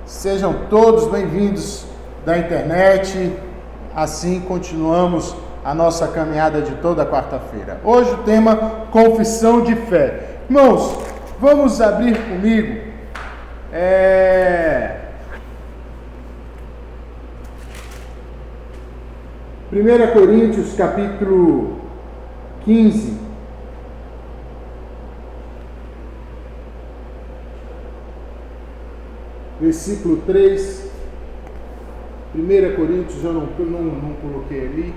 Sejam todos bem-vindos da internet. Assim continuamos a nossa caminhada de toda quarta-feira. Hoje o tema confissão de fé. Irmãos, vamos abrir comigo 1 Coríntios capítulo 15. Versículo 3, 1 Coríntios, eu não coloquei ali,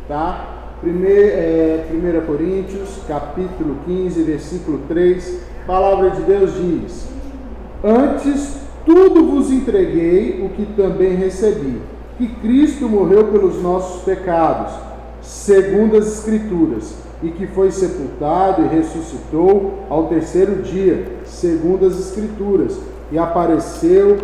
tá? 1 Coríntios, capítulo 15, versículo 3, a palavra de Deus diz: Antes tudo vos entreguei o que também recebi, que Cristo morreu pelos nossos pecados, segundo as Escrituras, e que foi sepultado e ressuscitou ao terceiro dia, segundo as Escrituras, e apareceu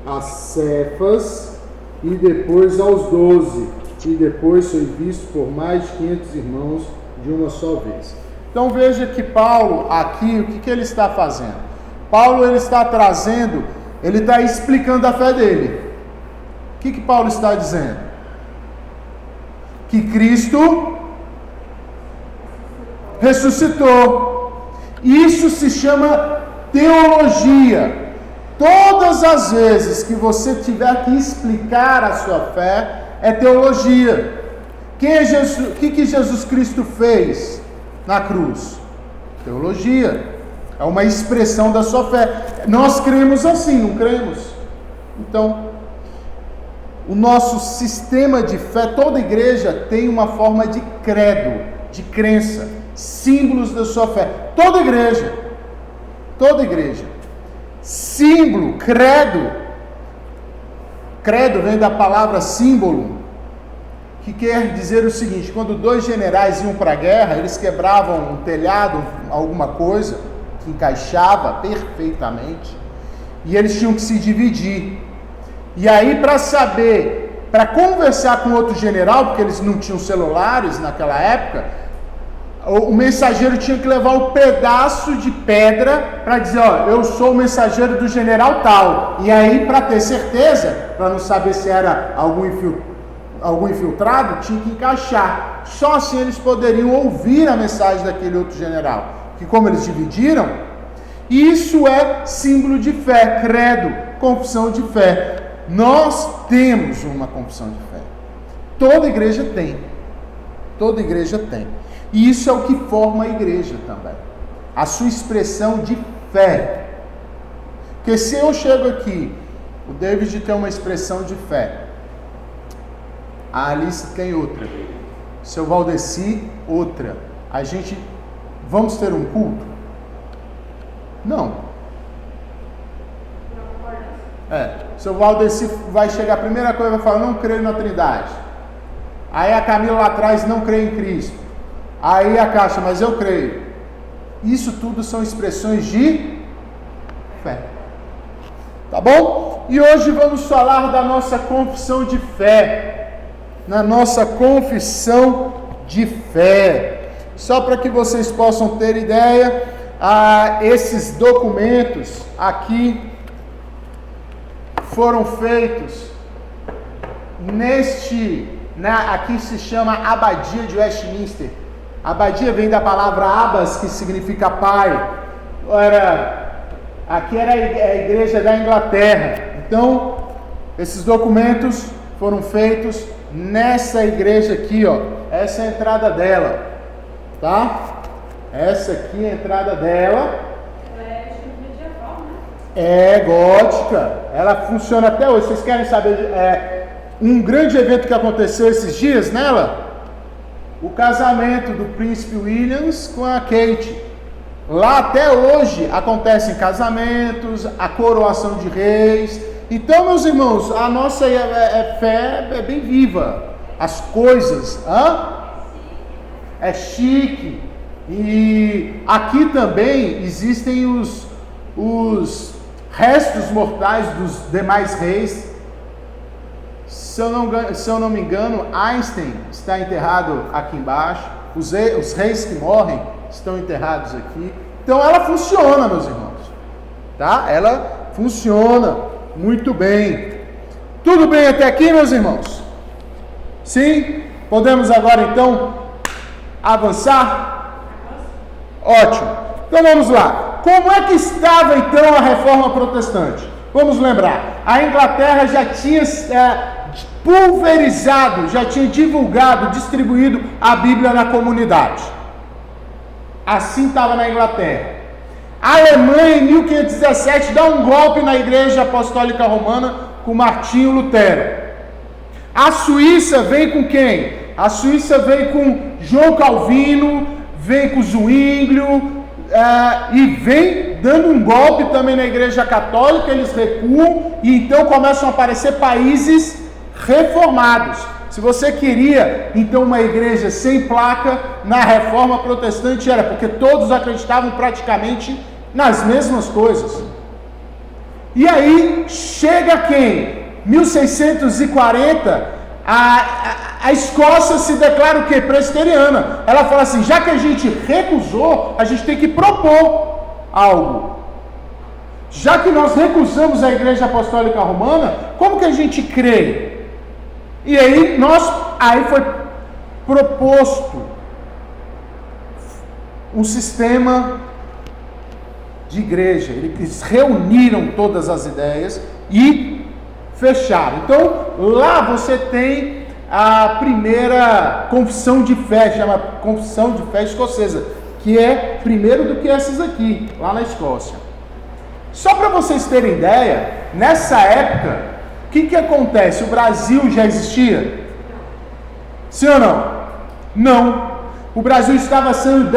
a Cefas, e depois aos 12, e depois foi visto por mais de 500 irmãos de uma só vez. Então veja que Paulo aqui, o que ele está fazendo? Paulo ele está trazendo, ele está explicando a fé dele. O que Paulo está dizendo? Que Cristo ressuscitou. Isso se chama teologia. Todas as vezes que você tiver que explicar a sua fé, é teologia. Quem é Jesus? O que Jesus Cristo fez na cruz? Teologia. É uma expressão da sua fé. Nós cremos assim, não cremos? Então, o nosso sistema de fé, toda igreja tem uma forma de credo, de crença, símbolos da sua fé. Toda igreja. Símbolo, credo vem da palavra símbolo, que quer dizer o seguinte: quando dois generais iam para a guerra, eles quebravam um telhado, alguma coisa que encaixava perfeitamente, e eles tinham que se dividir. E aí, para conversar com outro general, porque eles não tinham celulares naquela época, o mensageiro tinha que levar um pedaço de pedra para dizer: eu sou o mensageiro do general tal. E aí, para ter certeza, para não saber se era algum infiltrado, tinha que encaixar. Só assim eles poderiam ouvir a mensagem daquele outro general. Que como eles dividiram, isso é símbolo de fé, credo, confissão de fé. Nós temos uma confissão de fé. Toda igreja tem. E isso é o que forma a igreja também. A sua expressão de fé. Porque se eu chego aqui, o David tem uma expressão de fé, a Alice tem outra, o seu Valdeci outra. Vamos ter um culto? Não. O seu Valdeci vai chegar, a primeira coisa vai falar: não creio na Trindade. Aí a Camila lá atrás: não creio em Cristo. Aí a Caixa: mas eu creio. Isso tudo são expressões de fé. Tá bom? E hoje vamos falar da nossa confissão de fé. Na nossa confissão de fé. Só para que vocês possam ter ideia, esses documentos aqui foram feitos aqui se chama Abadia de Westminster. Abadia vem da palavra abas, que significa pai. Aqui era a igreja da Inglaterra. Então, esses documentos foram feitos nessa igreja aqui, Essa é a entrada dela, tá? Essa aqui é a entrada dela. Ela é medieval, né? É gótica. Ela funciona até hoje. Vocês querem saber um grande evento que aconteceu esses dias nela? O casamento do príncipe Williams com a Kate. Lá até hoje acontecem casamentos, a coroação de reis. Então, meus irmãos, a nossa fé é bem viva. As coisas, é chique. E aqui também existem os restos mortais dos demais reis. Se eu não me engano, Einstein está enterrado aqui embaixo. Os reis que morrem estão enterrados aqui. Então ela funciona, meus irmãos. Tá? Ela funciona. Muito bem. Tudo bem até aqui, meus irmãos? Sim? Podemos agora então avançar? Ótimo. Então vamos lá. Como é que estava então a reforma protestante? Vamos lembrar. A Inglaterra já tinha pulverizado, já tinha divulgado, distribuído a Bíblia na comunidade. Assim estava na Inglaterra. A Alemanha, em 1517, dá um golpe na Igreja Apostólica Romana com Martinho Lutero. A Suíça vem com quem? A Suíça vem com João Calvino, vem com Zwinglio, e vem dando um golpe também na Igreja Católica. Eles recuam e então começam a aparecer países reformados. Se você queria então uma igreja sem placa, na Reforma Protestante era, porque todos acreditavam praticamente nas mesmas coisas. E aí chega quem? 1640, a Escócia se declara o quê? Presbiteriana. Ela fala assim: já que a gente recusou, a gente tem que propor algo. Já que nós recusamos a Igreja Apostólica Romana, como que a gente crê? E aí foi proposto um sistema de igreja. Eles reuniram todas as ideias e fecharam. Então, lá você tem a primeira confissão de fé, chama Confissão de Fé Escocesa, que é primeiro do que essas aqui, lá na Escócia. Só para vocês terem ideia, nessa época, o que acontece? O Brasil já existia? Sim ou não? Não. O Brasil estava sendo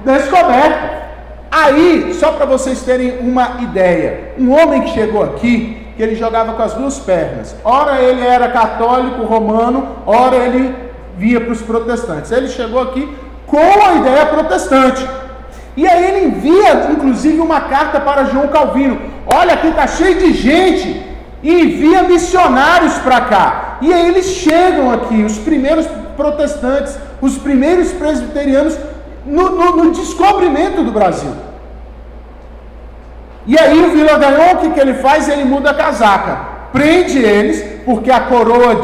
descoberto. Aí, só para vocês terem uma ideia, um homem que chegou aqui, que ele jogava com as duas pernas. Ora ele era católico romano, ora ele via para os protestantes. Ele chegou aqui com a ideia protestante. E aí ele envia, inclusive, uma carta para João Calvino. Olha, aqui está cheio de gente. E envia missionários para cá. E aí eles chegam aqui, os primeiros protestantes, os primeiros presbiterianos, no descobrimento do Brasil. E aí o Vila-Gagnon, o que ele faz? Ele muda a casaca, prende eles, porque a coroa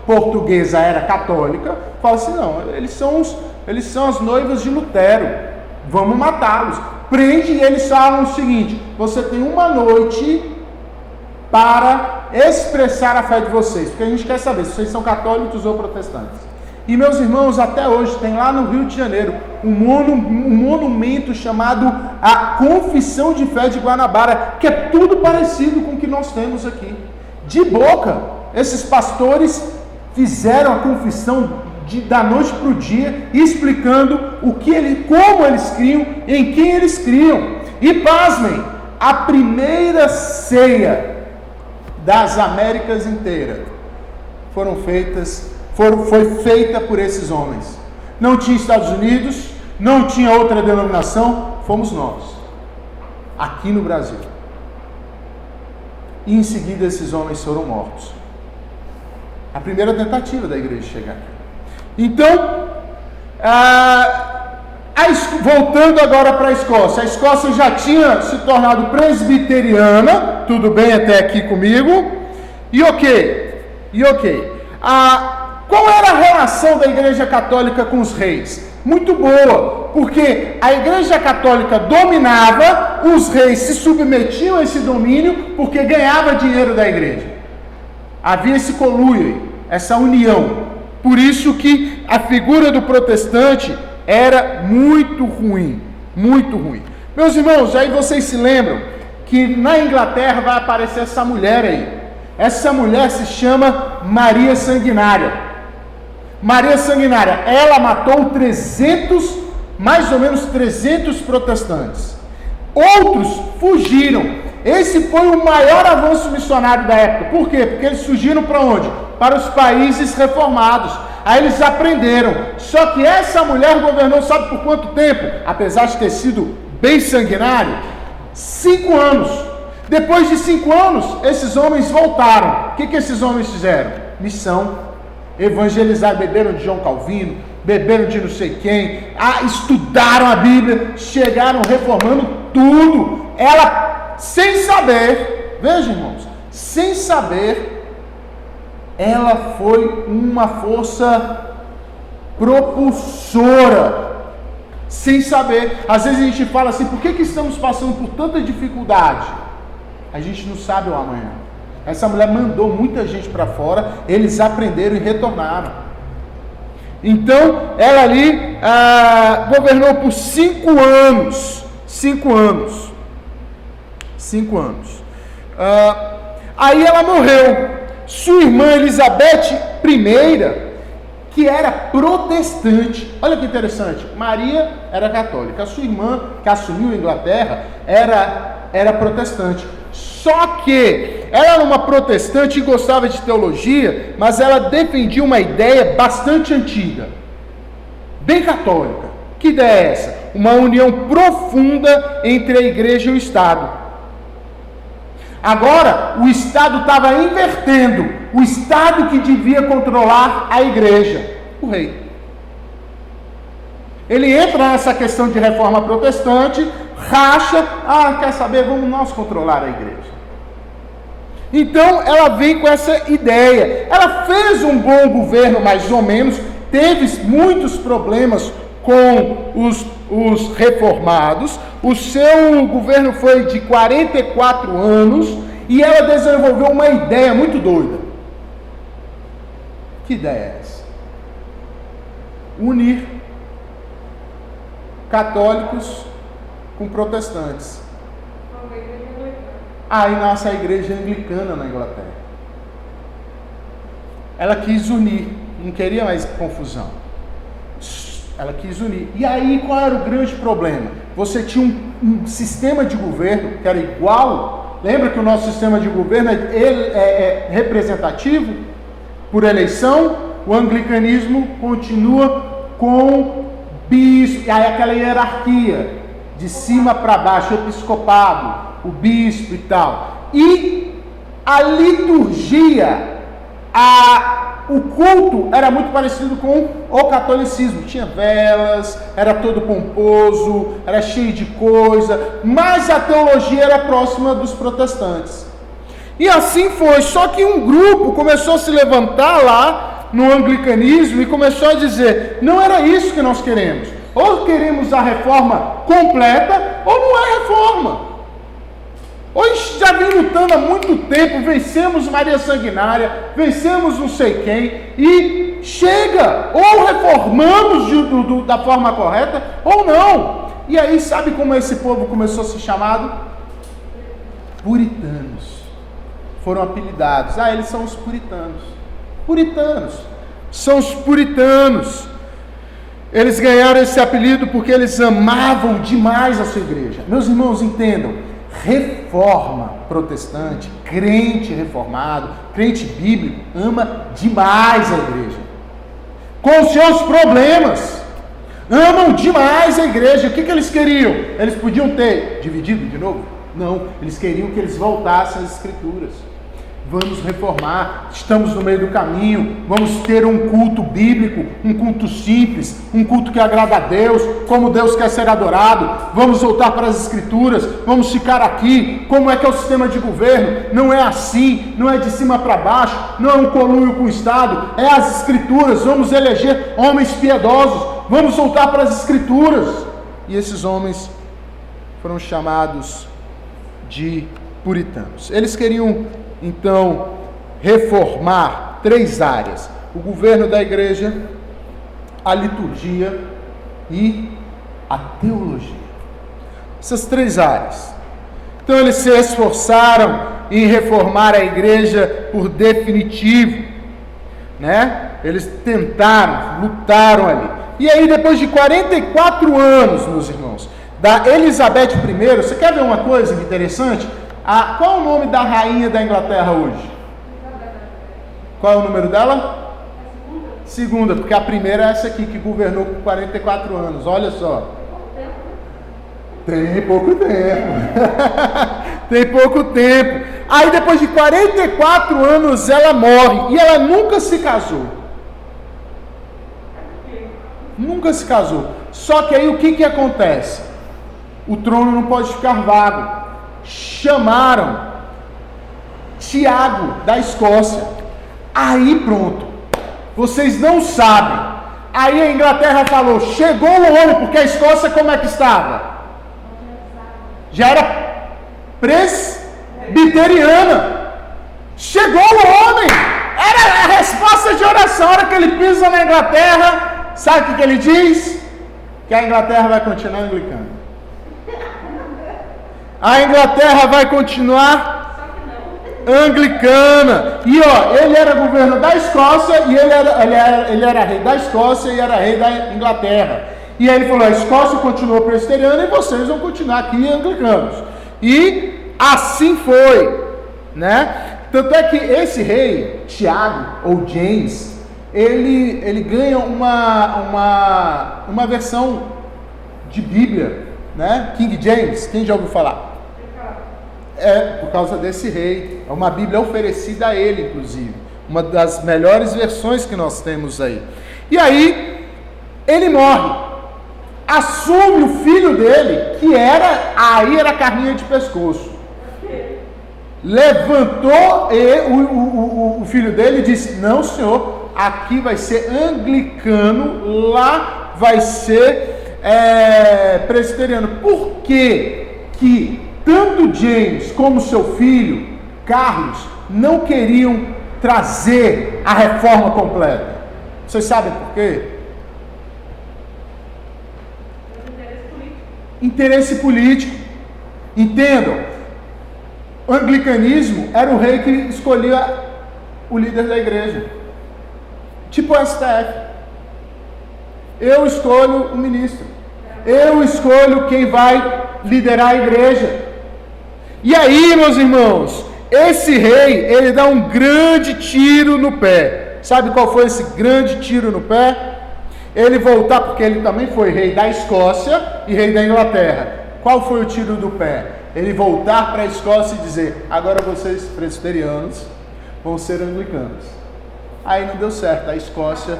portuguesa era católica. Fala assim: não, eles são as noivas de Lutero, vamos matá-los. Prende, e eles falam o seguinte: você tem uma noite para expressar a fé de vocês, porque a gente quer saber se vocês são católicos ou protestantes. E meus irmãos, até hoje tem lá no Rio de Janeiro um monumento chamado a Confissão de Fé de Guanabara, que é tudo parecido com o que nós temos aqui. De boca, esses pastores fizeram a confissão da noite para o dia, explicando como eles criam, em quem eles criam. E pasmem, a primeira ceia das Américas inteiras foi feita por esses homens. Não tinha Estados Unidos, não tinha outra denominação, fomos nós, aqui no Brasil. E em seguida esses homens foram mortos. A primeira tentativa da igreja chegar aqui. Então, voltando agora para a Escócia já tinha se tornado presbiteriana, tudo bem até aqui comigo? E ok. Qual era a relação da Igreja Católica com os reis? Muito boa, porque a Igreja Católica dominava, os reis se submetiam a esse domínio porque ganhava dinheiro da igreja. Havia esse conluio, essa união. Por isso que a figura do protestante era muito ruim, muito ruim. Meus irmãos, aí vocês se lembram que na Inglaterra vai aparecer essa mulher aí. Essa mulher se chama Maria Sanguinária. Maria Sanguinária, ela matou mais ou menos 300 protestantes. Outros fugiram. Esse foi o maior avanço missionário da época. Por quê? Porque eles fugiram para onde? Para os países reformados. Aí eles aprenderam. Só que essa mulher governou, sabe por quanto tempo? Apesar de ter sido bem sanguinário, 5 anos. Depois de 5 anos, esses homens voltaram. O que esses homens fizeram? Missão. Evangelizaram, beberam de João Calvino, beberam de não sei quem, estudaram a Bíblia, chegaram reformando tudo. Ela, sem saber, veja, irmãos, sem saber, ela foi uma força propulsora, sem saber. Às vezes a gente fala assim, por que estamos passando por tanta dificuldade? A gente não sabe o amanhã. Essa mulher mandou muita gente para fora, eles aprenderam e retornaram. Então, ela ali governou por 5 anos. 5 anos. 5 anos. Aí ela morreu. Sua irmã Elizabeth I, que era protestante. Olha que interessante. Maria era católica. A sua irmã, que assumiu a Inglaterra, era protestante. Só que ela era uma protestante e gostava de teologia, mas ela defendia uma ideia bastante antiga, bem católica. Que ideia é essa? Uma união profunda entre a igreja e o Estado. Agora, o Estado estava invertendo. O Estado que devia controlar a igreja, o rei. Ele entra nessa questão de reforma protestante, racha, quer saber, vamos nós controlar a igreja. Então, ela vem com essa ideia. Ela fez um bom governo, mais ou menos, teve muitos problemas com os reformados. O seu governo foi de 44 anos e ela desenvolveu uma ideia muito doida. Que ideia é essa? Unir católicos com protestantes. Aí nasce a igreja anglicana na Inglaterra. Ela quis unir, não queria mais confusão. Ela quis unir. E aí qual era o grande problema? Você tinha um sistema de governo que era igual. Lembra que o nosso sistema de governo é representativo por eleição? O anglicanismo continua com bispo, e aí aquela hierarquia de cima para baixo, o episcopado, o bispo e tal. E a liturgia, o culto era muito parecido com o catolicismo. Tinha velas, era todo pomposo, era cheio de coisa, mas a teologia era próxima dos protestantes. E assim foi, só que um grupo começou a se levantar lá no anglicanismo e começou a dizer, não era isso que nós queremos. Ou queremos a reforma completa, ou não é reforma. Hoje já vem lutando há muito tempo, vencemos Maria Sanguinária, vencemos não sei quem, e chega, ou reformamos da forma correta, ou não. E aí sabe como esse povo começou a ser chamado? Puritanos. Foram apelidados. Eles são os puritanos. Puritanos. São os puritanos. Eles ganharam esse apelido porque eles amavam demais a sua igreja. Meus irmãos, entendam. Reforma protestante, crente reformado, crente bíblico, ama demais a igreja. Com os seus problemas. Amam demais a igreja. O que eles queriam? Eles podiam ter dividido de novo? Não. Eles queriam que eles voltassem às escrituras. Vamos reformar, estamos no meio do caminho, vamos ter um culto bíblico, um culto simples, um culto que agrada a Deus, como Deus quer ser adorado, vamos voltar para as escrituras, vamos ficar aqui, como é que é o sistema de governo, não é assim, não é de cima para baixo, não é um conluio com o Estado, é as escrituras, vamos eleger homens piedosos, vamos voltar para as escrituras. E esses homens foram chamados de puritanos. Eles queriam então reformar 3 áreas: o governo da igreja, a liturgia e a teologia. Essas 3 áreas. Então eles se esforçaram em reformar a igreja por definitivo, né? Eles tentaram, lutaram ali. E aí depois de 44 anos, meus irmãos, da Elizabeth I, você quer ver uma coisa interessante? Qual é o nome da rainha da Inglaterra hoje? Qual é o número dela? Segunda, porque a primeira é essa aqui, que governou por 44 anos. Olha só. Tem pouco tempo. Tem pouco tempo. Aí depois de 44 anos ela morre. E ela nunca se casou. Nunca se casou. Só que aí o que acontece? O trono não pode ficar vago. Chamaram Tiago, da Escócia. Aí pronto, vocês não sabem. Aí a Inglaterra falou, chegou o homem, porque a Escócia como é que estava? Já era presbiteriana. Chegou o homem, era a resposta de oração. A hora que ele pisa na Inglaterra, sabe o que ele diz? Que a Inglaterra vai continuar anglicana. A Inglaterra vai continuar anglicana. E ó, ele era governo da Escócia e ele era rei da Escócia e era rei da Inglaterra. E aí ele falou, a Escócia continuou presbiteriana e vocês vão continuar aqui anglicanos. E assim foi, né? Tanto é que esse rei, Tiago, ou James, ele ganha uma versão de Bíblia, né? King James, quem já ouviu falar? É por causa desse rei, é uma Bíblia oferecida a ele, inclusive, uma das melhores versões que nós temos aí. E aí, ele morre, assume o filho dele, que era carninha de pescoço. Levantou o filho dele e disse, não senhor, aqui vai ser anglicano, lá vai ser presbiteriano. Por que tanto James como seu filho, Carlos, não queriam trazer a reforma completa? Vocês sabem por quê? Interesse político. Entendam. O anglicanismo era o rei que escolhia o líder da igreja. Tipo o STF. Eu escolho o ministro. Eu escolho quem vai liderar a igreja. E aí, meus irmãos, esse rei, ele dá um grande tiro no pé. Sabe qual foi esse grande tiro no pé? Ele voltar, porque ele também foi rei da Escócia e rei da Inglaterra. Qual foi o tiro do pé? Ele voltar para a Escócia e dizer, agora vocês presbiterianos vão ser anglicanos. Aí não deu certo, a Escócia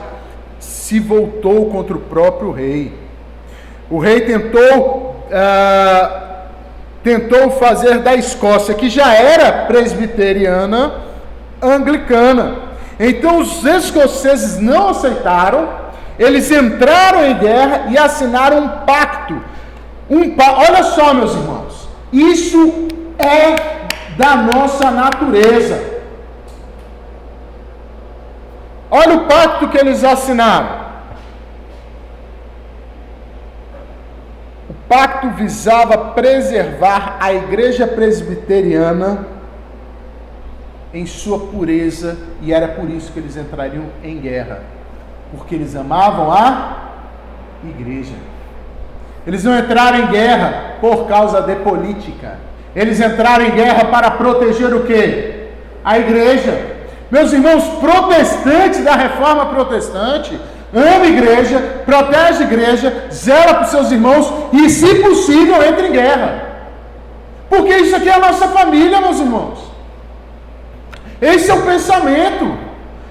se voltou contra o próprio rei. O rei tentou fazer da Escócia, que já era presbiteriana, anglicana. Então os escoceses não aceitaram, eles entraram em guerra e assinaram um pacto. Olha só, meus irmãos, isso é da nossa natureza. Olha o pacto que eles assinaram. O pacto visava preservar a igreja presbiteriana em sua pureza, e era por isso que eles entrariam em guerra, porque eles amavam a igreja. Eles não entraram em guerra por causa de política. Eles entraram em guerra para proteger o quê? A igreja. Meus irmãos, protestantes da reforma protestante, ama a igreja, protege a igreja, zela para os seus irmãos e, se possível, entra em guerra. Porque isso aqui é a nossa família, meus irmãos. Esse é o pensamento.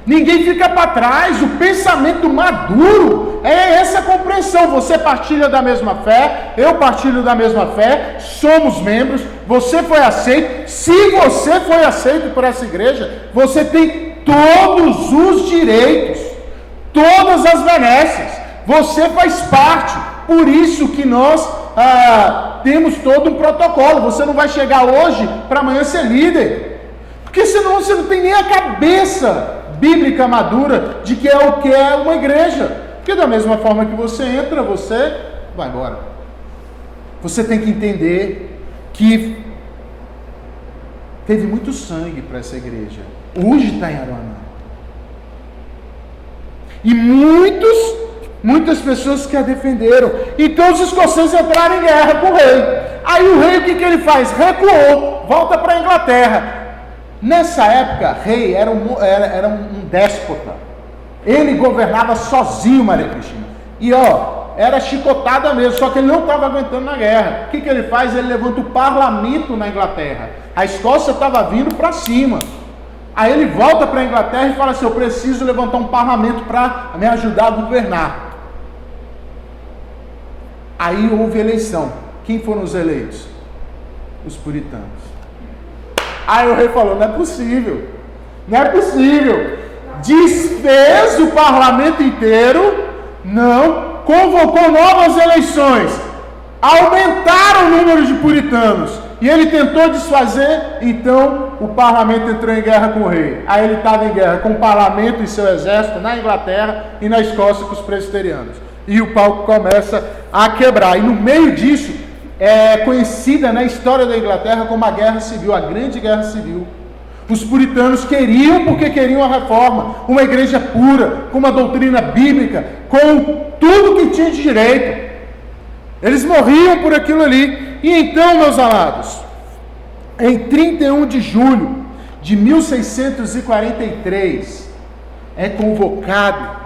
Ninguém fica para trás. O pensamento maduro é essa compreensão. Você partilha da mesma fé, eu partilho da mesma fé, somos membros, você foi aceito. Se você foi aceito por essa igreja, você tem todos os direitos, todas as benesses. Você faz parte. Por isso que nós temos todo um protocolo. Você não vai chegar hoje para amanhã ser líder, porque senão você não tem nem a cabeça bíblica madura de que é o que é uma igreja. Porque da mesma forma que você entra, você vai embora. Você tem que entender que teve muito sangue para essa igreja. Hoje está em Aruanã. E muitas pessoas que a defenderam. Então os escoceses entraram em guerra com o rei. Aí o rei, o que ele faz? Recuou, volta para a Inglaterra. Nessa época, rei era um déspota. Ele governava sozinho, Maria Cristina. E era chicotada mesmo, só que ele não estava aguentando na guerra. O que ele faz? Ele levanta o parlamento na Inglaterra. A Escócia estava vindo para cima. Aí ele volta para a Inglaterra e fala assim, eu preciso levantar um parlamento para me ajudar a governar. Aí houve eleição. Quem foram os eleitos? Os puritanos. Aí o rei falou, não é possível, não é possível. Desfez o parlamento inteiro, não, convocou novas eleições, aumentaram o número de puritanos, e ele tentou desfazer, então o parlamento entrou em guerra com o rei. Aí ele estava em guerra com o parlamento e seu exército na Inglaterra e na Escócia com os presbiterianos. E o pau começa a quebrar. E no meio disso, é conhecida na história da Inglaterra como a Guerra Civil, a Grande Guerra Civil. Os puritanos queriam, porque queriam a reforma, uma igreja pura, com uma doutrina bíblica, com tudo que tinha de direito. Eles morriam por aquilo ali. E então, meus amados, em 31 de julho de 1643, é convocado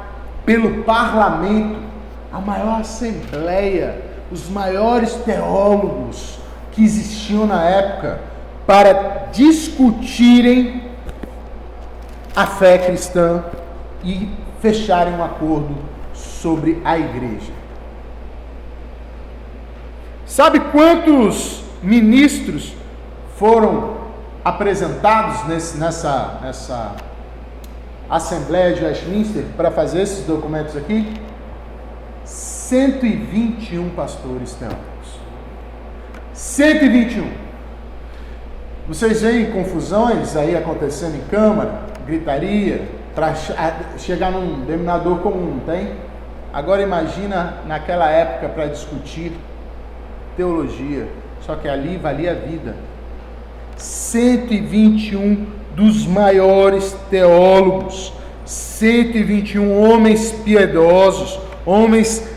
pelo parlamento a maior assembleia, os maiores teólogos que existiam na época, para discutirem a fé cristã e fecharem um acordo sobre a igreja. Sabe quantos ministros foram apresentados nessa Assembleia de Westminster para fazer esses documentos aqui? 121 pastores teólogos. 121. Vocês veem confusões aí acontecendo em Câmara, gritaria, para chegar num denominador comum, não tem? Agora imagina naquela época para discutir teologia, só que ali valia a vida. 121 dos maiores teólogos, 121 homens piedosos, homens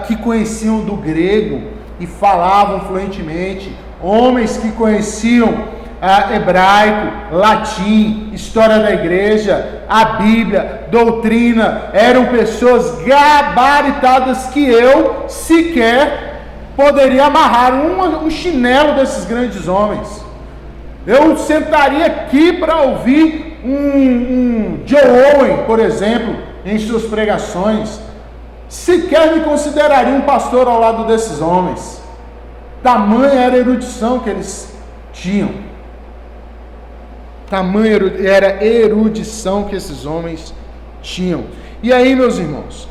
que conheciam do grego e falavam fluentemente, homens que conheciam hebraico, latim, história da igreja, a Bíblia, doutrina, eram pessoas gabaritadas que eu sequer poderia amarrar um chinelo desses grandes homens. Eu sentaria aqui para ouvir um Joe Owen, por exemplo, em suas pregações. Sequer me consideraria um pastor ao lado desses homens. Tamanha era a erudição que eles tinham. Tamanha era a erudição que esses homens tinham. E aí, meus irmãos,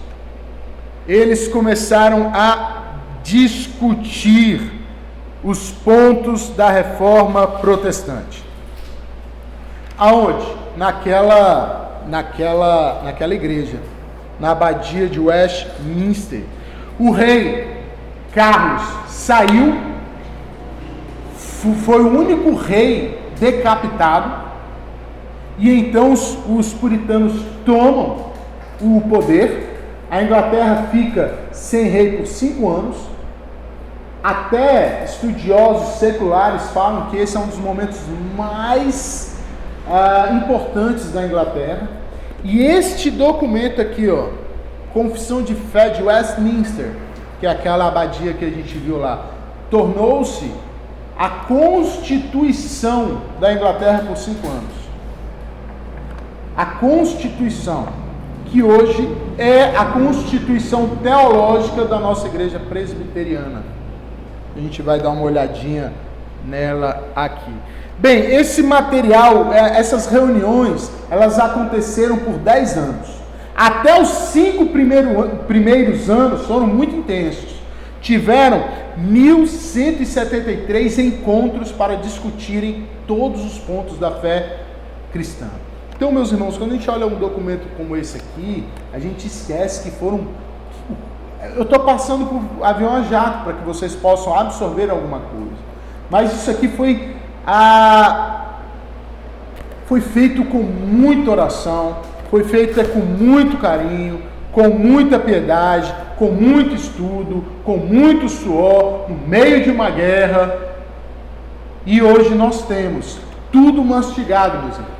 eles começaram a discutir os pontos da reforma protestante. Aonde? Naquela igreja, na abadia de Westminster. O rei Carlos saiu, foi o único rei decapitado, e então os puritanos tomam o poder. A Inglaterra fica sem rei por 5 anos. Até estudiosos seculares falam que esse é um dos momentos mais importantes da Inglaterra. E este documento aqui, ó, Confissão de Fé de Westminster, que é aquela abadia que a gente viu lá, tornou-se a Constituição da Inglaterra por 5 anos. A Constituição, que hoje é a Constituição teológica da nossa igreja presbiteriana. A gente vai dar uma olhadinha nela aqui. Bem, esse material, essas reuniões, elas aconteceram por 10 anos. Até os 5 primeiros anos foram muito intensos. Tiveram 1173 encontros para discutirem todos os pontos da fé cristã. Então, meus irmãos, quando a gente olha um documento como esse aqui, a gente esquece que foram... Eu estou passando por avião a jato para que vocês possam absorver alguma coisa. Mas isso aqui foi feito com muita oração, foi feito com muito carinho, com muita piedade, com muito estudo, com muito suor, no meio de uma guerra. E hoje nós temos tudo mastigado, meus irmãos.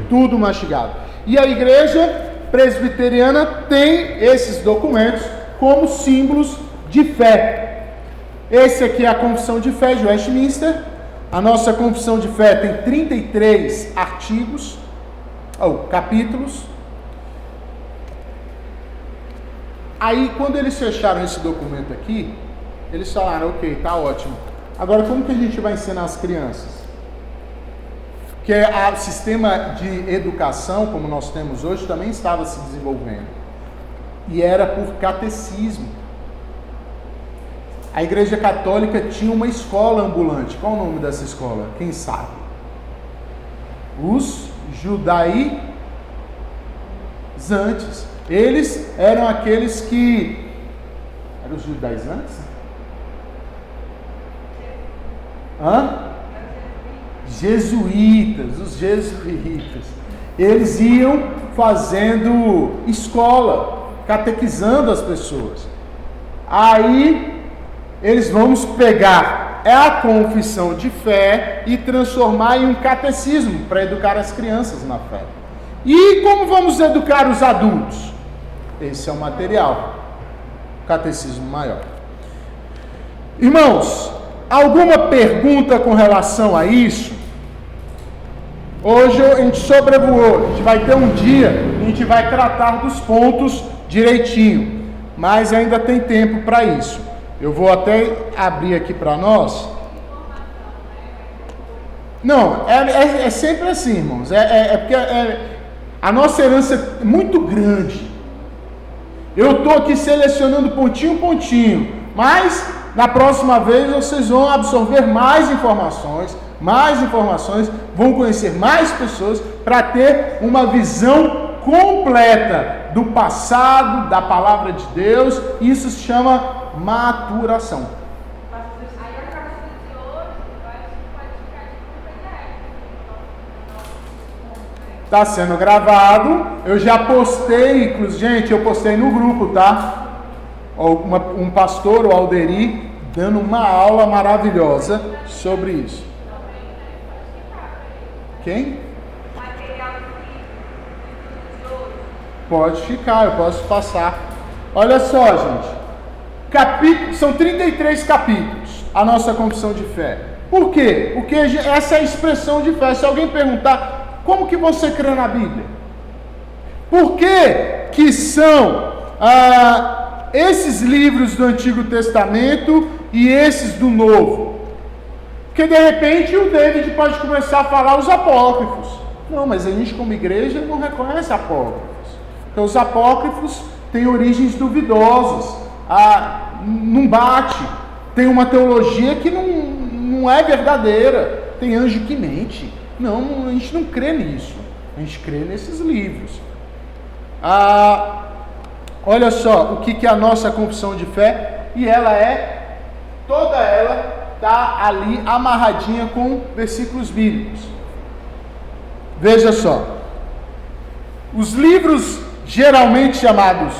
Tudo mastigado. E a igreja presbiteriana tem esses documentos como símbolos de fé. Esse aqui é a Confissão de Fé de Westminster. A nossa Confissão de Fé tem 33 artigos, ou capítulos. Aí, quando eles fecharam esse documento aqui, eles falaram, ok, tá ótimo. Agora, como que a gente vai ensinar as crianças? Porque o sistema de educação, como nós temos hoje, também estava se desenvolvendo. E era por catecismo. A Igreja Católica tinha uma escola ambulante. Qual o nome dessa escola? Quem sabe? Os judaizantes. Eles eram aqueles que... Eram os judaizantes? Jesuítas, os jesuítas. Eles iam fazendo escola, catequizando as pessoas. Aí eles vão pegar a confissão de fé e transformar em um catecismo para educar as crianças na fé. E como vamos educar os adultos? Esse é o material, catecismo maior. Irmãos, alguma pergunta com relação a isso? Hoje a gente sobrevoou, a gente vai ter um dia, a gente vai tratar dos pontos direitinho, mas ainda tem tempo para isso. Eu vou até abrir aqui para nós. Não, é sempre assim, irmãos. Porque a nossa herança é muito grande. Eu estou aqui selecionando pontinho, mas na próxima vez vocês vão absorver mais informações, vão conhecer mais pessoas para ter uma visão completa do passado, da palavra de Deus. Isso se chama maturação. Está sendo gravado. Eu já postei, inclusive, gente, eu postei no grupo, tá? Um pastor, o Alderi, dando uma aula maravilhosa sobre isso. Quem? Pode ficar, eu posso passar. Olha só, gente. São 33 capítulos a nossa confissão de fé. Por quê? Porque essa é a expressão de fé. Se alguém perguntar, como que você crê na Bíblia? Por que são esses livros do Antigo Testamento e esses do Novo? Porque de repente o David pode começar a falar os apócrifos. Não, mas a gente como igreja não reconhece apócrifos. Porque os apócrifos têm origens duvidosas. Não bate. Tem uma teologia que não é verdadeira. Tem anjo que mente. Não, a gente não crê nisso. A gente crê nesses livros. Olha só o que é a nossa confissão de fé. E toda ela está ali amarradinha com versículos bíblicos. Veja só. Os livros geralmente chamados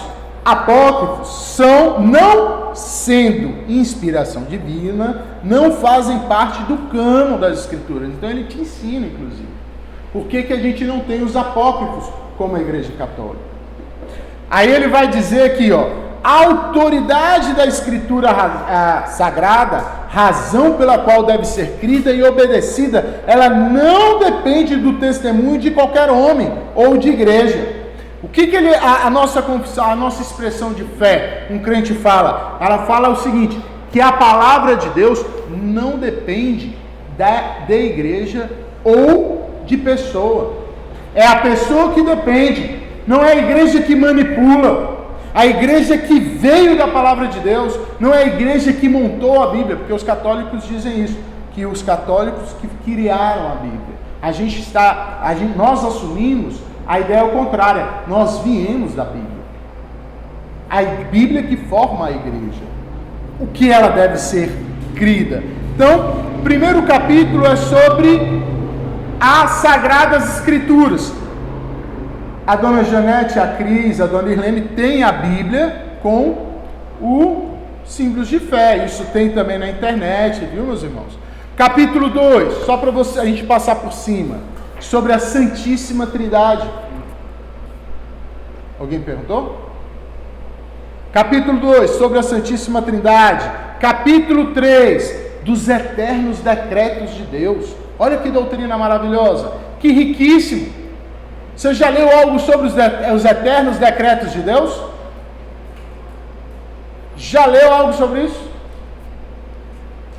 apócrifos não sendo inspiração divina, não fazem parte do cânon das escrituras. Então ele te ensina, inclusive, por que a gente não tem os apócrifos como a Igreja Católica. Aí ele vai dizer aqui, a autoridade da escritura sagrada, razão pela qual deve ser crida e obedecida, ela não depende do testemunho de qualquer homem ou de igreja. O que a nossa confissão, a nossa expressão de fé, um crente fala? Ela fala o seguinte, que a palavra de Deus não depende da igreja ou de pessoa. É a pessoa que depende, não é a igreja que manipula. A igreja que veio da palavra de Deus, não é a igreja que montou a Bíblia, porque os católicos dizem isso, que os católicos que criaram a Bíblia. Nós assumimos a ideia contrária, nós viemos da Bíblia. A Bíblia que forma a igreja. O que ela deve ser crida. Então, o primeiro capítulo é sobre as Sagradas Escrituras. A dona Janete, a Cris, a dona Irlene tem a Bíblia com o símbolos de fé. Isso tem também na internet, viu, meus irmãos? Capítulo 2, só para a gente passar por cima, sobre a Santíssima Trindade. Alguém perguntou? Capítulo 2, sobre a Santíssima Trindade. Capítulo 3, dos eternos decretos de Deus. Olha que doutrina maravilhosa, que riquíssimo. Você já leu algo sobre os eternos decretos de Deus? Já leu algo sobre isso?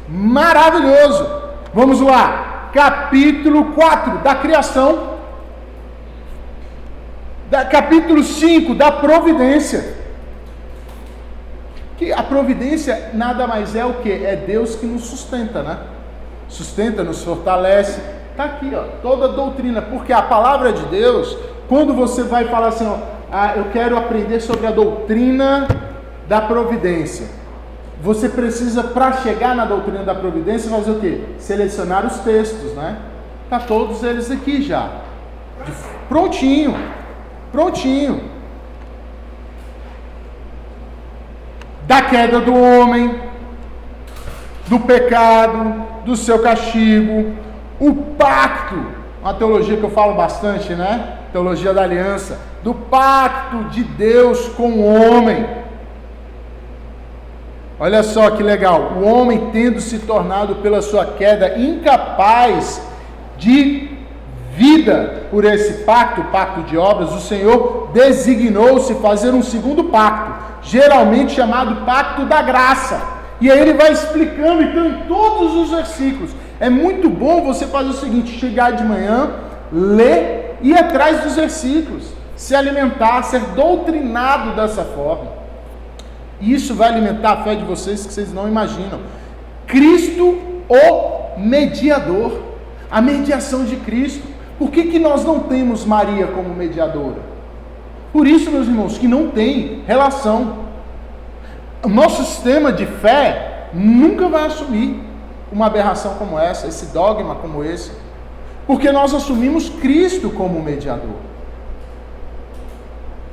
Maravilhoso! Vamos lá. capítulo 4, da criação. Capítulo 5, da providência. Que a providência nada mais é o que? É Deus que nos sustenta, né? Sustenta, nos fortalece. Está aqui, ó, toda a doutrina. Porque a palavra de Deus, quando você vai falar assim, ó, eu quero aprender sobre a doutrina da providência. Você precisa, para chegar na doutrina da providência, fazer o quê? Selecionar os textos, né? Tá todos eles aqui já. Prontinho. Da queda do homem, do pecado, do seu castigo, o pacto, uma teologia que eu falo bastante, né? Teologia da aliança, do pacto de Deus com o homem. Olha só que legal, o homem tendo se tornado pela sua queda incapaz de vida por esse pacto, o pacto de obras, o Senhor designou-se fazer um segundo pacto, geralmente chamado pacto da graça. E aí ele vai explicando, então, em todos os versículos. É muito bom você fazer o seguinte, chegar de manhã, ler e ir atrás dos versículos, se alimentar, ser doutrinado dessa forma. Isso vai alimentar a fé de vocês que vocês não imaginam. Cristo, o mediador, a mediação de Cristo. Por que nós não temos Maria como mediadora? Por isso, meus irmãos, que não tem relação. O nosso sistema de fé nunca vai assumir uma aberração como essa, esse dogma como esse, porque nós assumimos Cristo como mediador.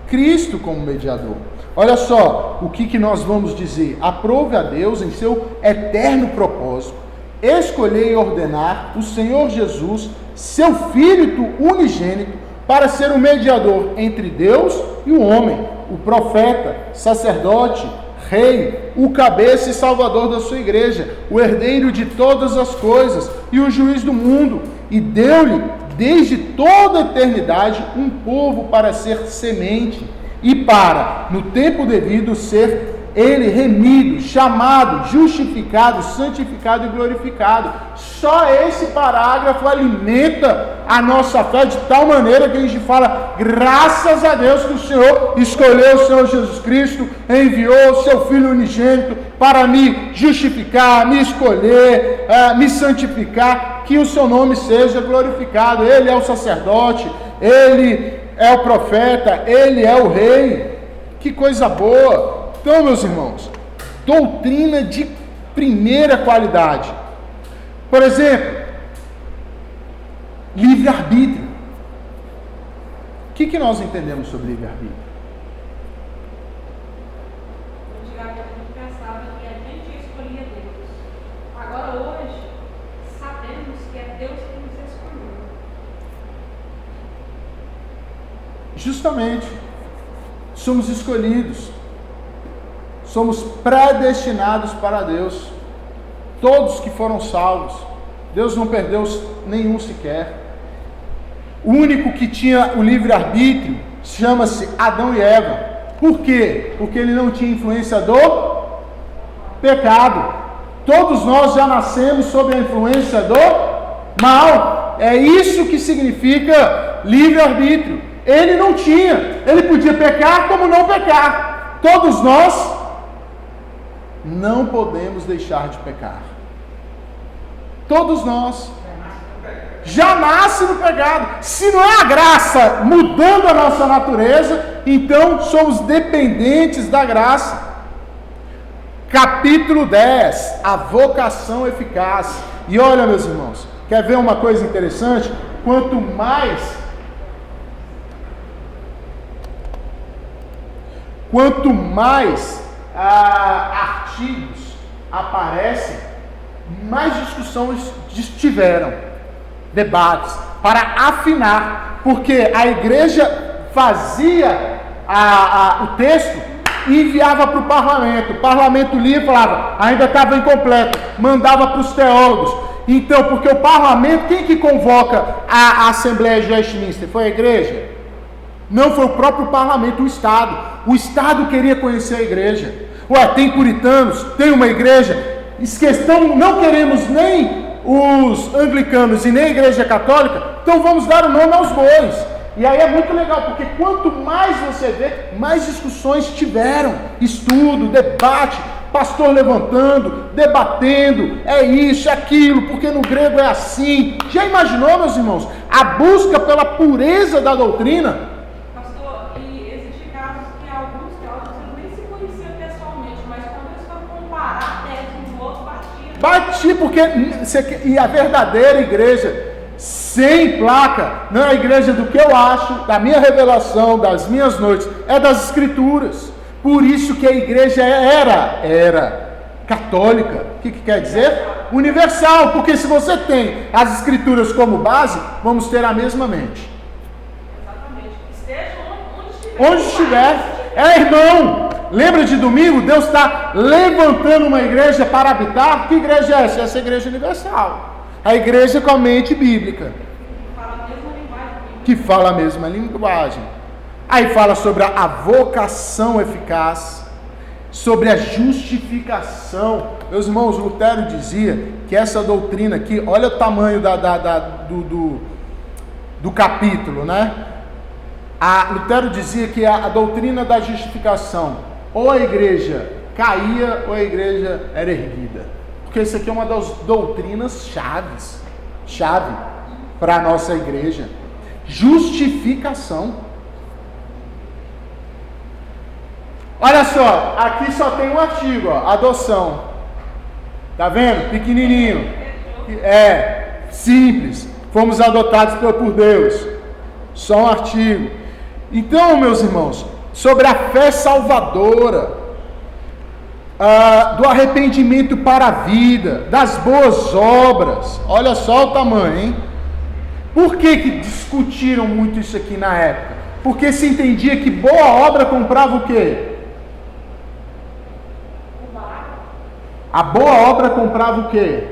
Cristo como mediador. Olha só o que nós vamos dizer. Aprove a Deus em seu eterno propósito escolher e ordenar o Senhor Jesus, seu Filho unigênito, para ser o mediador entre Deus e o homem, o profeta, sacerdote, rei, o cabeça e salvador da sua igreja, o herdeiro de todas as coisas e o juiz do mundo, e deu-lhe desde toda a eternidade um povo para ser semente e para, no tempo devido, ser ele remido, chamado, justificado, santificado e glorificado. Só esse parágrafo alimenta a nossa fé de tal maneira que a gente fala, graças a Deus que o Senhor escolheu o Senhor Jesus Cristo, enviou o seu Filho unigênito para me justificar, me escolher, me santificar, que o seu nome seja glorificado. Ele é o sacerdote, ele é o profeta, ele é o rei. Que coisa boa! Então, meus irmãos, doutrina de primeira qualidade. Por exemplo, livre-arbítrio. O que nós entendemos sobre livre-arbítrio? Antigamente a gente pensava que a gente escolhia Deus. Agora, hoje, sabemos que é Deus que nos escolheu. Justamente, somos escolhidos. Somos predestinados para Deus. Todos que foram salvos. Deus não perdeu nenhum sequer. O único que tinha o livre-arbítrio chama-se Adão e Eva. Por quê? Porque ele não tinha influência do pecado. Todos nós já nascemos sob a influência do mal. É isso que significa livre-arbítrio. Ele não tinha. Ele podia pecar como não pecar. Todos nós não podemos deixar de pecar. Todos nós. Já nasce no pecado. Se não é a graça mudando a nossa natureza, então somos dependentes da graça. Capítulo 10, a vocação eficaz. E olha, meus irmãos, quer ver uma coisa interessante? Quanto mais artigos aparecem, mais discussões tiveram, debates, para afinar, porque a igreja fazia o texto e enviava para o parlamento lia e falava, ainda estava incompleto, mandava para os teólogos. Então, porque o parlamento, quem que convoca a Assembleia de Westminster? Foi a igreja? Não, foi o próprio parlamento, o Estado queria conhecer a igreja. Ué, tem puritanos, tem uma igreja, não queremos nem os anglicanos e nem a igreja católica, então vamos dar o nome aos bois. E aí é muito legal, porque quanto mais você vê, mais discussões tiveram, estudo, debate, pastor levantando, debatendo, é isso, é aquilo, porque no grego é assim. Já imaginou, meus irmãos, a busca pela pureza da doutrina? Pastor, e existem casos que alguns teólogos nem se conheciam pessoalmente, mas quando eles foram comparar a tese do outro, Bati, porque e a verdadeira igreja sem placa não é a igreja do que eu acho, da minha revelação, das minhas noites, é das escrituras. Por isso que a igreja era católica. O que quer dizer? Universal, porque se você tem as escrituras como base, vamos ter a mesma mente. Exatamente. Esteja onde estiver. Irmão, lembra de domingo? Deus está levantando uma igreja para habitar. Que igreja é essa? Essa é a igreja universal. A igreja com a mente bíblica, que fala a mesma linguagem. Aí fala sobre a vocação eficaz, sobre a justificação. Meus irmãos, Lutero dizia que essa doutrina aqui, olha o tamanho do capítulo, né? Lutero dizia que a doutrina da justificação, ou a igreja caía, ou a igreja era erguida. Porque isso aqui é uma das doutrinas chave para a nossa igreja. Justificação. Olha só, aqui só tem um artigo, ó, adoção. Tá vendo? Pequenininho. Simples. Fomos adotados por Deus. Só um artigo. Então, meus irmãos, sobre a fé salvadora, do arrependimento para a vida, das boas obras. Olha só o tamanho, hein? Por que discutiram muito isso aqui na época? Porque se entendia que boa obra comprava o quê? A boa obra comprava o quê?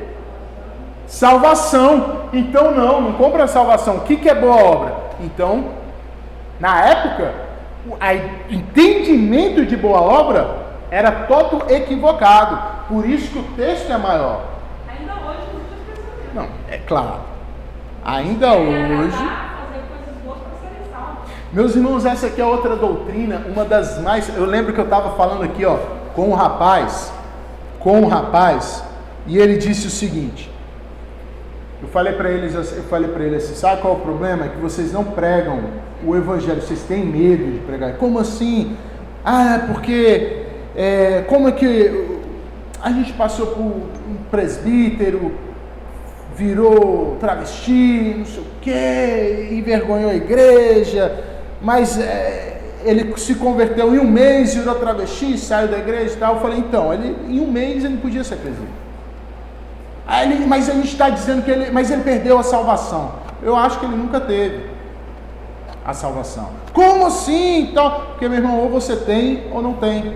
Salvação. Então não compra a salvação. O que é boa obra? Então, na época, o entendimento de boa obra era todo equivocado. Por isso que o texto é maior. Ainda hoje não existe pensamento. Não, é claro. Ainda hoje. Fazer coisas boas para ser salvo. Meus irmãos, essa aqui é outra doutrina, uma das mais. Eu lembro que eu estava falando aqui, ó, com um rapaz, e ele disse o seguinte. Eu falei para ele assim, sabe qual é o problema? É que vocês não pregam o evangelho, vocês têm medo de pregar. Como assim? Porque como é que a gente passou por um presbítero, virou travesti, não sei o que, envergonhou a igreja, mas ele se converteu em um mês, virou travesti, saiu da igreja e tal. Eu falei, então, em um mês ele não podia ser presbítero. Mas a gente está dizendo que ele perdeu a salvação. Eu acho que ele nunca teve a salvação. Como assim? Então, porque, meu irmão, ou você tem ou não tem.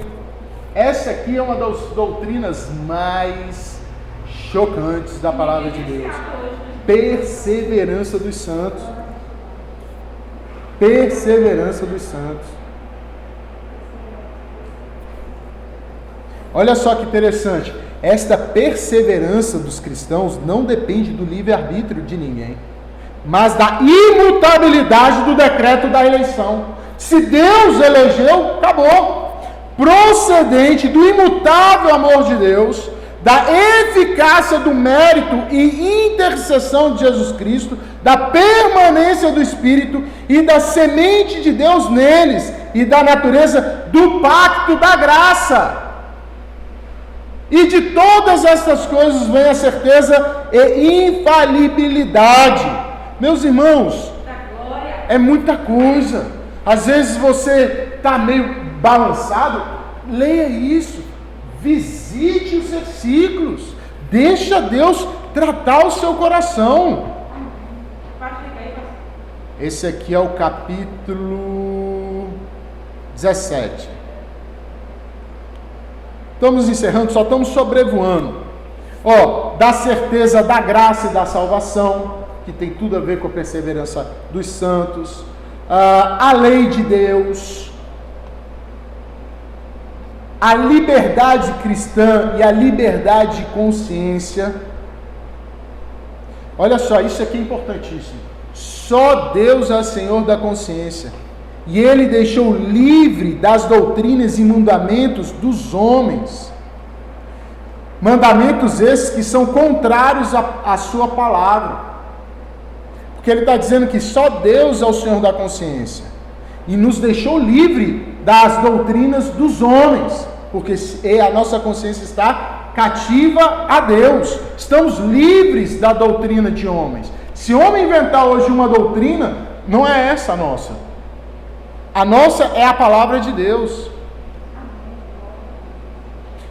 Essa aqui é uma das doutrinas mais chocantes da palavra de Deus. Perseverança dos santos. Perseverança dos santos. Olha só que interessante. Esta perseverança dos cristãos não depende do livre-arbítrio de ninguém, mas da imutabilidade do decreto da eleição. Se Deus elegeu, acabou. Procedente do imutável amor de Deus, da eficácia do mérito e intercessão de Jesus Cristo, da permanência do Espírito e da semente de Deus neles, e da natureza do pacto da graça. E de todas essas coisas vem a certeza e infalibilidade. Meus irmãos, é muita coisa. Às vezes você está meio balançado, leia isso, visite os versículos, deixa Deus tratar o seu coração. Esse aqui é o capítulo 17. Estamos encerrando, só estamos sobrevoando. Da certeza da graça e da salvação, que tem tudo a ver com a perseverança dos santos, a lei de Deus, a liberdade cristã e a liberdade de consciência, Olha só, isso aqui é importantíssimo. Só Deus é Senhor da consciência. E Ele deixou livre das doutrinas e mandamentos dos homens. Mandamentos esses que são contrários à sua palavra. Porque Ele está dizendo que só Deus é o Senhor da consciência. E nos deixou livre das doutrinas dos homens. Porque a nossa consciência está cativa a Deus. Estamos livres da doutrina de homens. Se o homem inventar hoje uma doutrina, não é essa a nossa. A nossa é a palavra de Deus.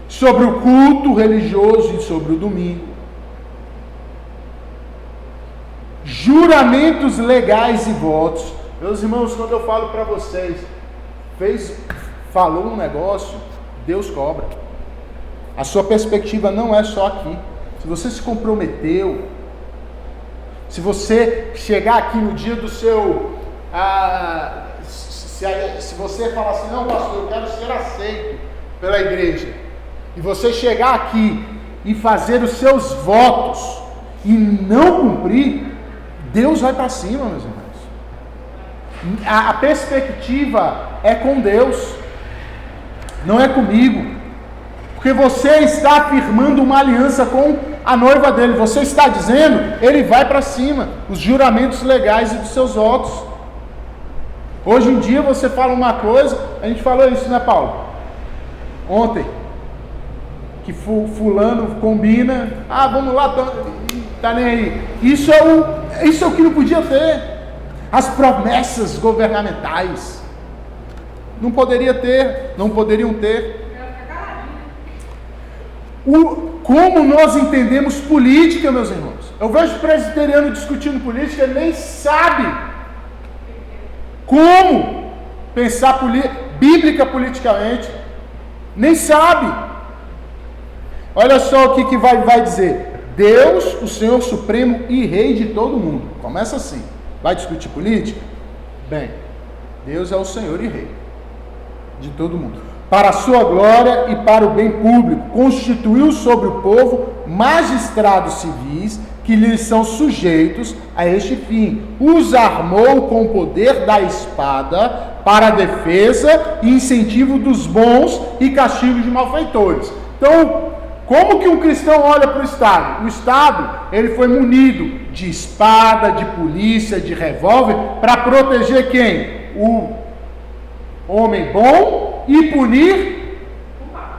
Sobre o culto religioso e sobre o domingo. Juramentos legais e votos. Meus irmãos, quando eu falo para vocês, falou um negócio, Deus cobra. A sua perspectiva não é só aqui. Se você se comprometeu, se você chegar aqui no dia do seu... se você falar assim, não pastor, eu quero ser aceito pela igreja, e você chegar aqui e fazer os seus votos e não cumprir, Deus vai para cima, meus irmãos. A perspectiva é com Deus, não é comigo, porque você está afirmando uma aliança com a noiva dele. Você está dizendo, ele vai para cima, os juramentos legais e dos seus votos. Hoje em dia você fala uma coisa, a gente falou isso, né, Paulo? Ontem, que fulano combina, vamos lá, tá nem aí. Isso é o que não podia ter. As promessas governamentais não poderiam ter. Como nós entendemos política, meus irmãos? Eu vejo presbiteriano discutindo política, ele nem sabe como pensar bíblica politicamente, nem sabe. Olha só o que vai dizer: Deus, o Senhor Supremo e Rei de todo mundo. Começa assim. Vai discutir política? Bem, Deus é o Senhor e Rei de todo mundo. Para a sua glória e para o bem público, constituiu sobre o povo magistrados civis que lhes são sujeitos a este fim. Os armou com o poder da espada para a defesa e incentivo dos bons e castigo de malfeitores. Então, como que um cristão olha para o Estado? O Estado, ele foi munido de espada, de polícia, de revólver, para proteger quem? O homem bom e punir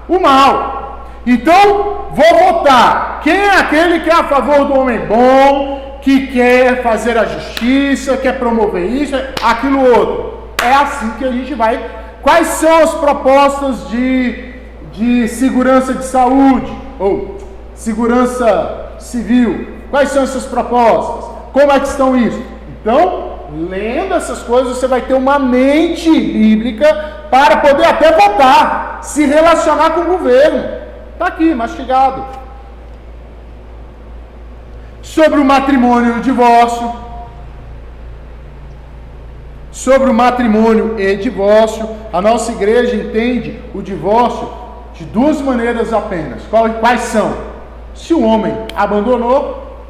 o mal. Então, vou votar. Quem é aquele que é a favor do homem bom, que quer fazer a justiça, quer promover isso, aquilo outro? É assim que a gente vai. Quais são as propostas de segurança de saúde ou segurança civil? Quais são essas propostas? Como é que estão isso? Então, lendo essas coisas, você vai ter uma mente bíblica para poder até votar, se relacionar com o governo. Está aqui, mastigado. Sobre o matrimônio e o divórcio. Sobre o matrimônio e divórcio, a nossa igreja entende o divórcio de duas maneiras apenas. Quais são? Se o homem abandonou,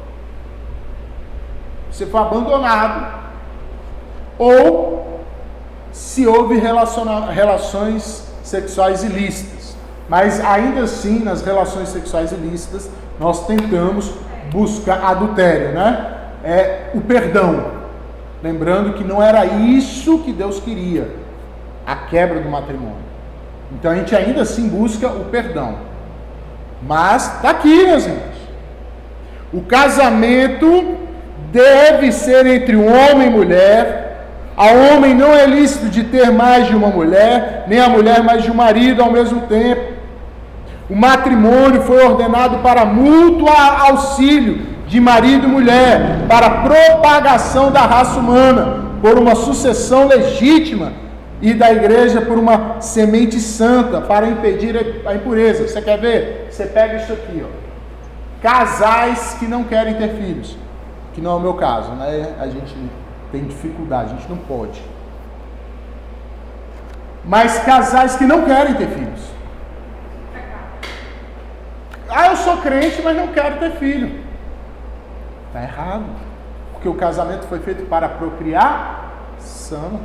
você foi abandonado, ou se houve relações sexuais ilícitas. Mas ainda assim, nas relações sexuais ilícitas, nós tentamos buscar adultério, né? O perdão. Lembrando que não era isso que Deus queria, a quebra do matrimônio. Então a gente ainda assim busca o perdão. Mas está aqui, meus irmãos. O casamento deve ser entre um homem e mulher. Ao homem não é lícito de ter mais de uma mulher, nem a mulher mais de um marido ao mesmo tempo. O matrimônio foi ordenado para mútuo auxílio de marido e mulher, para a propagação da raça humana, por uma sucessão legítima, e da igreja por uma semente santa, para impedir a impureza. Você quer ver? Você pega isso aqui, ó. Casais que não querem ter filhos, que não é o meu caso, né? A gente tem dificuldade, a gente não pode. Mas casais que não querem ter filhos. Eu sou crente, mas não quero ter filho. Está errado. Porque o casamento foi feito para procriação.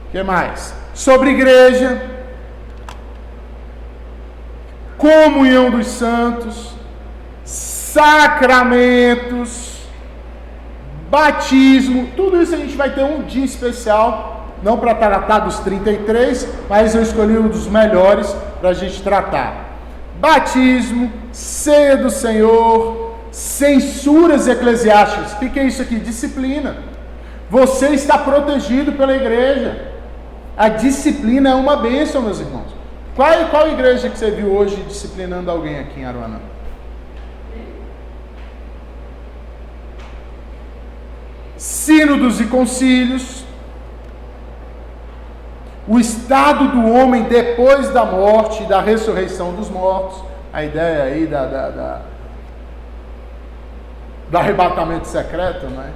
O que mais? Sobre igreja, comunhão dos santos, sacramentos, batismo, tudo isso a gente vai ter um dia especial, não para tratar dos 33, mas eu escolhi um dos melhores para a gente tratar. Batismo, ceia do Senhor, censuras eclesiásticas. O que é isso aqui? Disciplina. Você está protegido pela igreja. A disciplina é uma bênção, meus irmãos. Qual igreja que você viu hoje disciplinando alguém aqui em Aruanã? Sínodos e concílios. O estado do homem depois da morte e da ressurreição dos mortos. A ideia aí do arrebatamento secreto, né?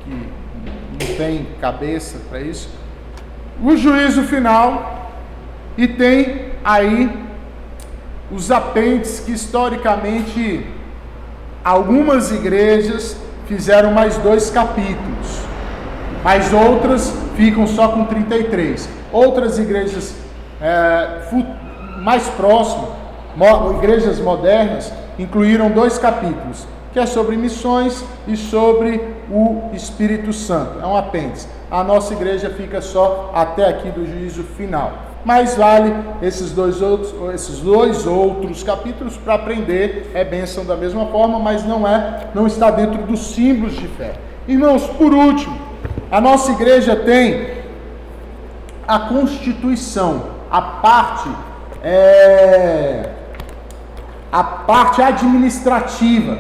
Que não tem cabeça para isso. O juízo final. E tem aí os apêndices que historicamente algumas igrejas fizeram mais 2 capítulos, mas outras ficam só com 33. Outras igrejas mais próximas, igrejas modernas, incluíram 2 capítulos, que é sobre missões e sobre o Espírito Santo. É um apêndice. A nossa igreja fica só até aqui do juízo final. Mas vale esses dois outros capítulos para aprender, é bênção da mesma forma, mas não está dentro dos símbolos de fé. Irmãos, por último, a nossa igreja tem a Constituição, a parte administrativa,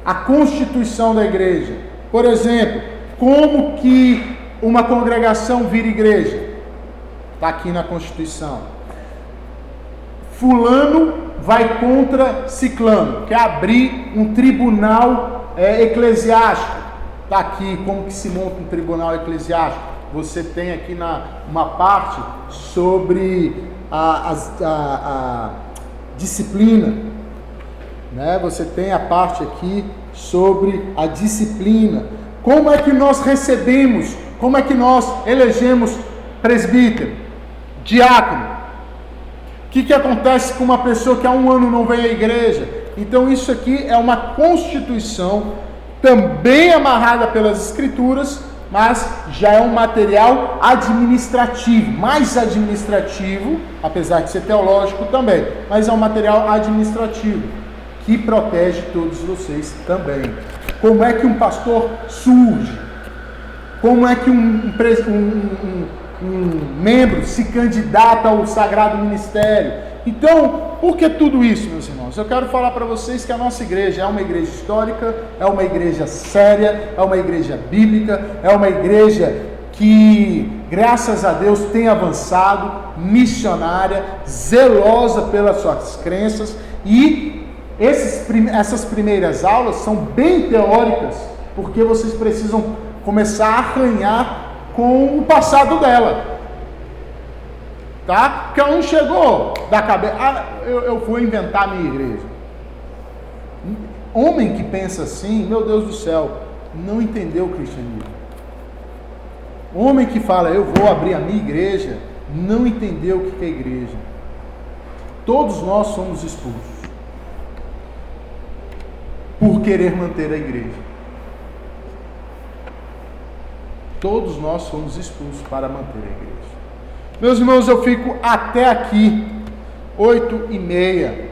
a Constituição da igreja. Por exemplo, como que uma congregação vira igreja? Está aqui na Constituição. Fulano vai contra ciclano, quer abrir um tribunal eclesiástico. Está aqui como que se monta um tribunal eclesiástico. Você tem aqui uma parte sobre a disciplina, né? Você tem a parte aqui sobre a disciplina. Como é que nós recebemos, como é que nós elegemos presbítero, diácono? O que acontece com uma pessoa que há 1 ano não vem à igreja? Então isso aqui é uma constituição também amarrada pelas escrituras, mas já é um material administrativo, mais administrativo, apesar de ser teológico também, mas é um material administrativo que protege todos vocês também. Como é que um pastor surge? Como é que um membro se candidata ao sagrado ministério? Então, por que tudo isso, meus irmãos? Eu quero falar para vocês que a nossa igreja é uma igreja histórica, é uma igreja séria, é uma igreja bíblica, é uma igreja que, graças a Deus, tem avançado, missionária, zelosa pelas suas crenças, e essas primeiras aulas são bem teóricas, porque vocês precisam começar a arranhar com o passado dela, tá? Porque ela não chegou da cabeça, eu vou inventar a minha igreja. Homem que pensa assim, meu Deus do céu, não entendeu o cristianismo. Homem que fala, eu vou abrir a minha igreja, não entendeu o que é igreja. Todos nós somos expulsos por querer manter a igreja. Todos nós fomos expulsos para manter a igreja. Meus irmãos, eu fico até aqui, 8h30.